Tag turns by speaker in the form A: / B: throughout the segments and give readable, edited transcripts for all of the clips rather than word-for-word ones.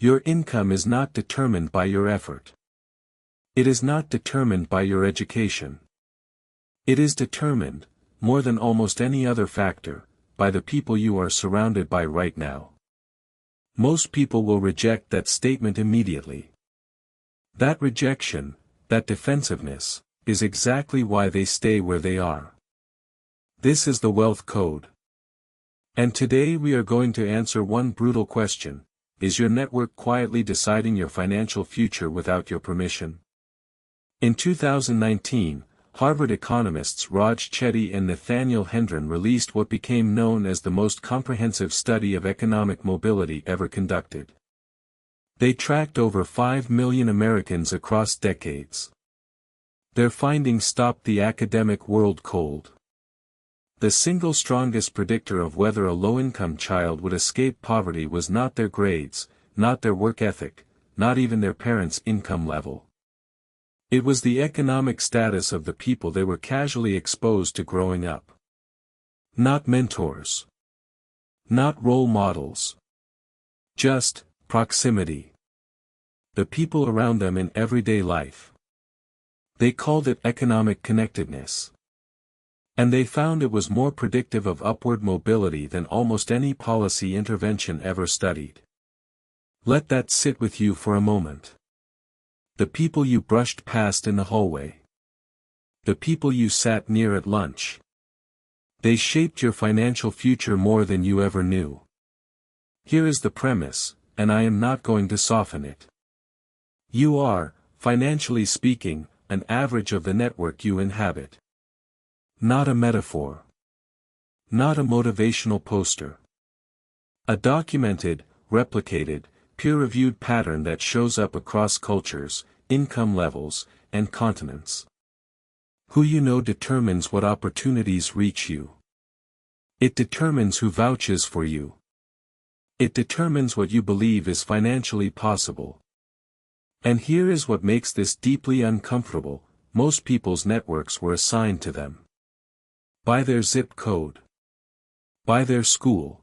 A: Your income is not determined by your effort. It is not determined by your education. It is determined, more than almost any other factor, by the people you are surrounded by right now. Most people will reject that statement immediately. That rejection, that defensiveness, is exactly why they stay where they are. This is the wealth code. And today we are going to answer one brutal question: is your network quietly deciding your financial future without your permission? In 2019, Harvard economists Raj Chetty and Nathaniel Hendren released what became known as the most comprehensive study of economic mobility ever conducted. They tracked over 5 million Americans across decades. Their findings stopped the academic world cold. The single strongest predictor of whether a low-income child would escape poverty was not their grades, not their work ethic, not even their parents' income level. It was the economic status of the people they were casually exposed to growing up. Not mentors. Not role models. Just proximity. The people around them in everyday life. They called it economic connectedness. And they found it was more predictive of upward mobility than almost any policy intervention ever studied. Let that sit with you for a moment. The people you brushed past in the hallway. The people you sat near at lunch. They shaped your financial future more than you ever knew. Here is the premise, and I am not going to soften it. You are, financially speaking, an average of the network you inhabit. Not a metaphor. Not a motivational poster. A documented, replicated, peer-reviewed pattern that shows up across cultures, income levels, and continents. Who you know determines what opportunities reach you. It determines who vouches for you. It determines what you believe is financially possible. And here is what makes this deeply uncomfortable: most people's networks were assigned to them. By their zip code. By their school.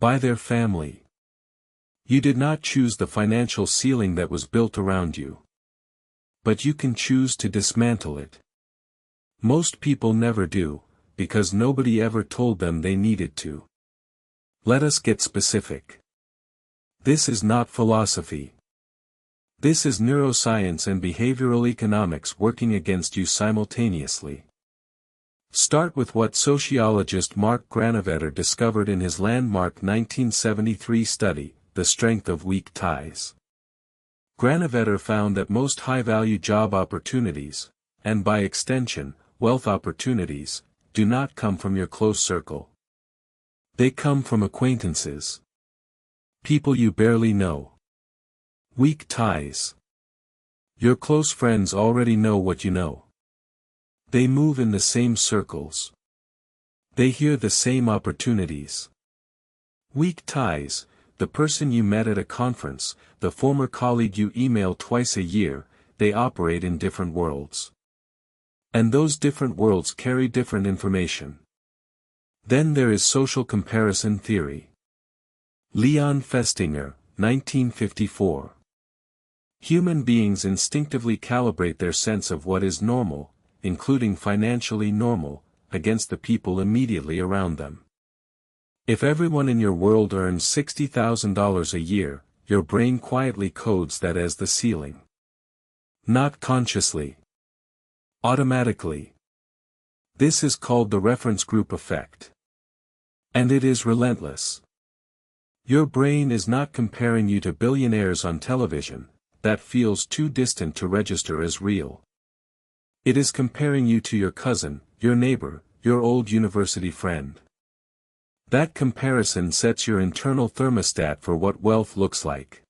A: By their family. You did not choose the financial ceiling that was built around you. But you can choose to dismantle it. Most people never do, because nobody ever told them they needed to. Let us get specific. This is not philosophy. This is neuroscience and behavioral economics working against you simultaneously. Start with what sociologist Mark Granovetter discovered in his landmark 1973 study, The Strength of Weak Ties. Granovetter found that most high-value job opportunities, and by extension, wealth opportunities, do not come from your close circle. They come from acquaintances. People you barely know. Weak ties. Your close friends already know what you know. They move in the same circles. They hear the same opportunities. Weak ties: the person you met at a conference, the former colleague you email twice a year, they operate in different worlds. And those different worlds carry different information. Then there is social comparison theory. Leon Festinger, 1954. Human beings instinctively calibrate their sense of what is normal, including financially normal, against the people immediately around them. If everyone in your world earns $60,000 a year, your brain quietly codes that as the ceiling. Not consciously. Automatically. This is called the reference group effect. And it is relentless. Your brain is not comparing you to billionaires on television, that feels too distant to register as real. It is comparing you to your cousin, your neighbor, your old university friend. That comparison sets your internal thermostat for what wealth looks like.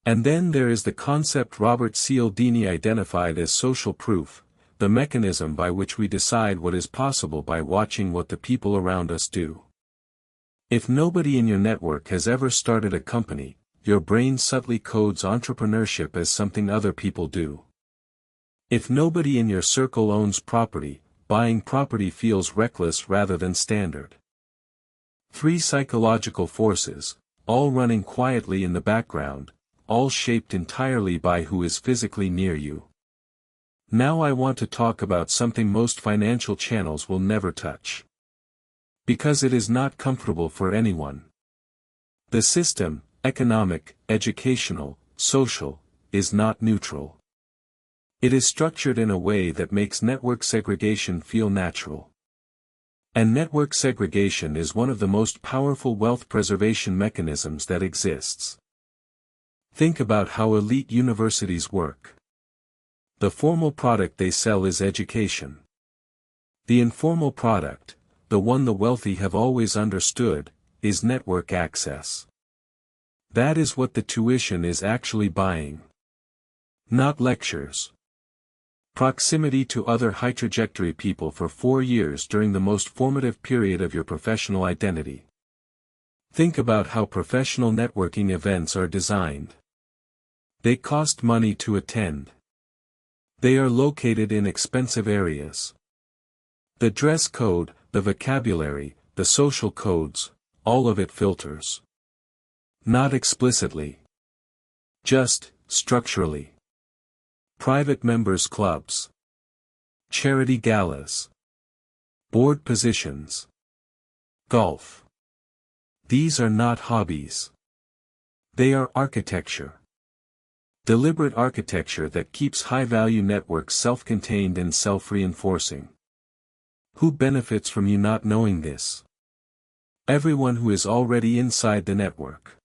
A: And then there is the concept Robert Cialdini identified as social proof, the mechanism by which we decide what is possible by watching what the people around us do. If nobody in your network has ever started a company, your brain subtly codes entrepreneurship as something other people do. If nobody in your circle owns property, buying property feels reckless rather than standard. 3 psychological forces: all running quietly in the background, all shaped entirely by who is physically near you. Now I want to talk about something most financial channels will never touch. Because it is not comfortable for anyone. The system, economic, educational, social, is not neutral. It is structured in a way that makes network segregation feel natural. And network segregation is one of the most powerful wealth preservation mechanisms that exists. Think about how elite universities work. The formal product they sell is education. The informal product, the one the wealthy have always understood, is network access. That is what the tuition is actually buying. Not lectures. Proximity to other high-trajectory people for 4 years during the most formative period of your professional identity. Think about how professional networking events are designed. They cost money to attend. They are located in expensive areas. The dress code, the vocabulary, the social codes, all of it filters. Not explicitly. Just, structurally. Private members' clubs. Charity galas. Board positions. Golf. These are not hobbies. They are architecture. Deliberate architecture that keeps high-value networks self-contained and self-reinforcing. Who benefits from you not knowing this? Everyone who is already inside the network.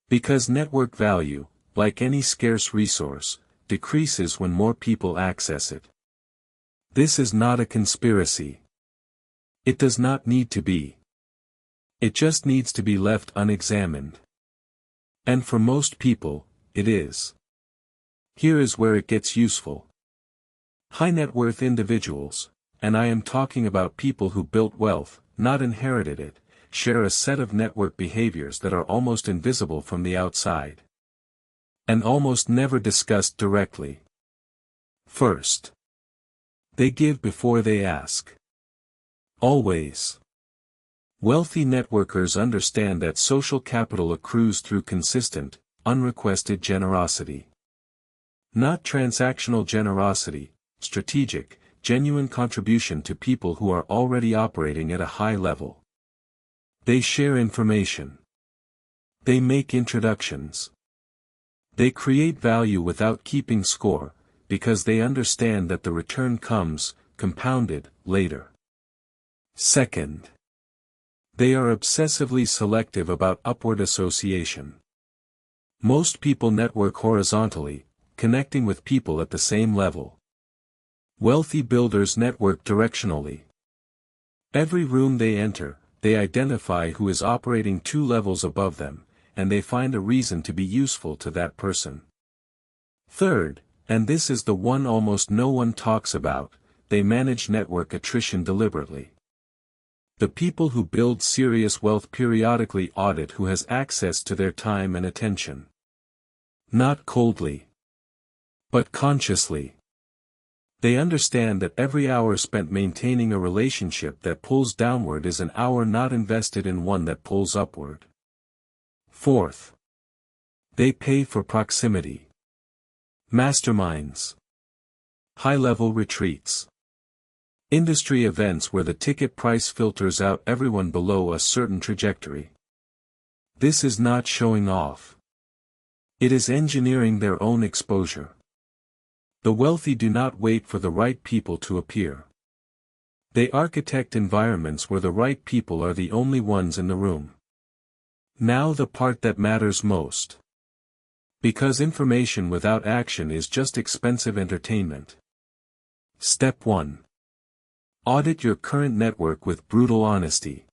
A: Because network value, like any scarce resource, decreases when more people access it. This is not a conspiracy. It does not need to be. It just needs to be left unexamined. And for most people, it is. Here is where it gets useful. High net worth individuals, and I am talking about people who built wealth, not inherited it, share a set of network behaviors that are almost invisible from the outside. And almost never discussed directly. First. They give before they ask. Always. Wealthy networkers understand that social capital accrues through consistent, unrequested generosity. Not transactional generosity, strategic, genuine contribution to people who are already operating at a high level. They share information. They make introductions. They create value without keeping score, because they understand that the return comes, compounded, later. Second. They are obsessively selective about upward association. Most people network horizontally, connecting with people at the same level. Wealthy builders network directionally. Every room they enter, they identify who is operating 2 levels above them, and they find a reason to be useful to that person. Third, and this is the one almost no one talks about, they manage network attrition deliberately. The people who build serious wealth periodically audit who has access to their time and attention. Not coldly, but consciously. They understand that every hour spent maintaining a relationship that pulls downward is an hour not invested in one that pulls upward. Fourth. They pay for proximity. Masterminds. High-level retreats. Industry events where the ticket price filters out everyone below a certain trajectory. This is not showing off. It is engineering their own exposure. The wealthy do not wait for the right people to appear. They architect environments where the right people are the only ones in the room. Now the part that matters most. Because information without action is just expensive entertainment. Step 1. Audit your current network with brutal honesty.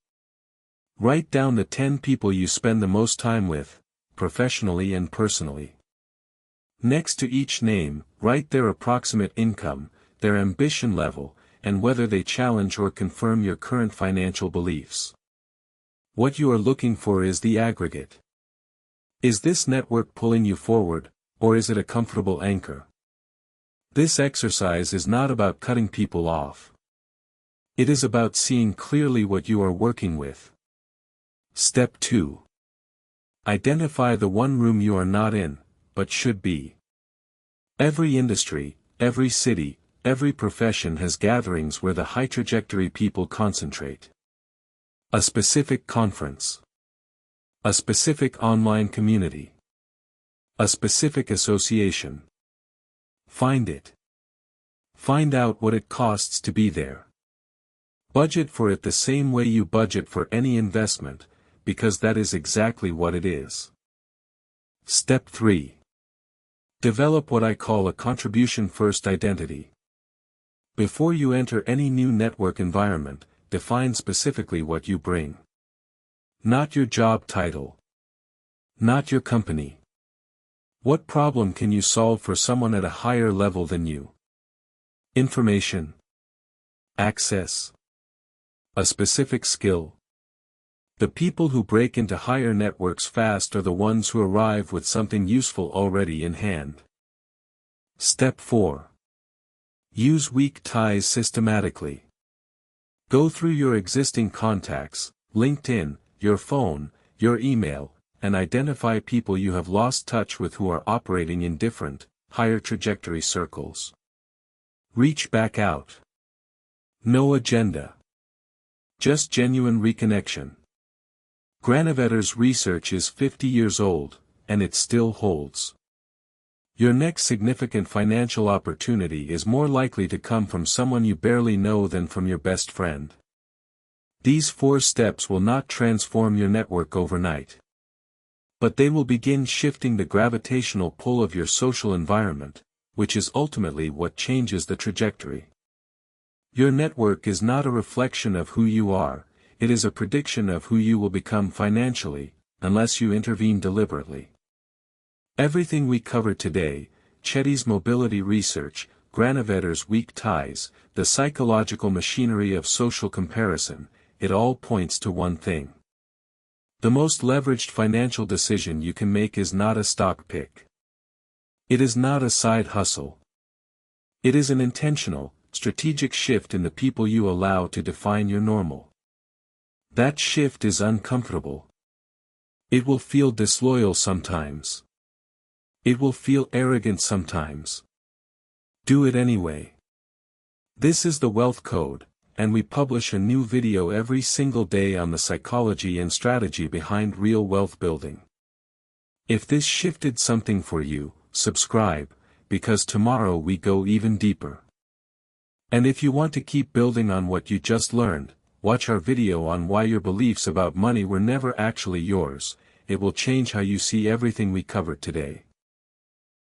A: Write down the 10 people you spend the most time with, professionally and personally. Next to each name, write their approximate income, their ambition level, and whether they challenge or confirm your current financial beliefs. What you are looking for is the aggregate. Is this network pulling you forward, or is it a comfortable anchor? This exercise is not about cutting people off. It is about seeing clearly what you are working with. Step 2. Identify the one room you are not in, but should be. Every industry, every city, every profession has gatherings where the high-trajectory people concentrate. A specific conference. A specific online community. A specific association. Find it. Find out what it costs to be there. Budget for it the same way you budget for any investment, because that is exactly what it is. Step 3. Develop what I call a contribution-first identity. Before you enter any new network environment, define specifically what you bring. Not your job title. Not your company. What problem can you solve for someone at a higher level than you? Information. Access. A specific skill. The people who break into higher networks fast are the ones who arrive with something useful already in hand. Step 4. Use weak ties systematically. Go through your existing contacts, LinkedIn, your phone, your email, and identify people you have lost touch with who are operating in different, higher trajectory circles. Reach back out. No agenda. Just genuine reconnection. Granovetter's research is 50 years old, and it still holds. Your next significant financial opportunity is more likely to come from someone you barely know than from your best friend. These 4 steps will not transform your network overnight. But they will begin shifting the gravitational pull of your social environment, which is ultimately what changes the trajectory. Your network is not a reflection of who you are, it is a prediction of who you will become financially, unless you intervene deliberately. Everything we covered today, Chetty's mobility research, Granovetter's weak ties, the psychological machinery of social comparison, it all points to one thing. The most leveraged financial decision you can make is not a stock pick. It is not a side hustle. It is an intentional, strategic shift in the people you allow to define your normal. That shift is uncomfortable. It will feel disloyal sometimes. It will feel arrogant sometimes. Do it anyway. This is the Wealth Code, and we publish a new video every single day on the psychology and strategy behind real wealth building. If this shifted something for you, subscribe, because tomorrow we go even deeper. And if you want to keep building on what you just learned, watch our video on why your beliefs about money were never actually yours. It will change how you see everything we covered today.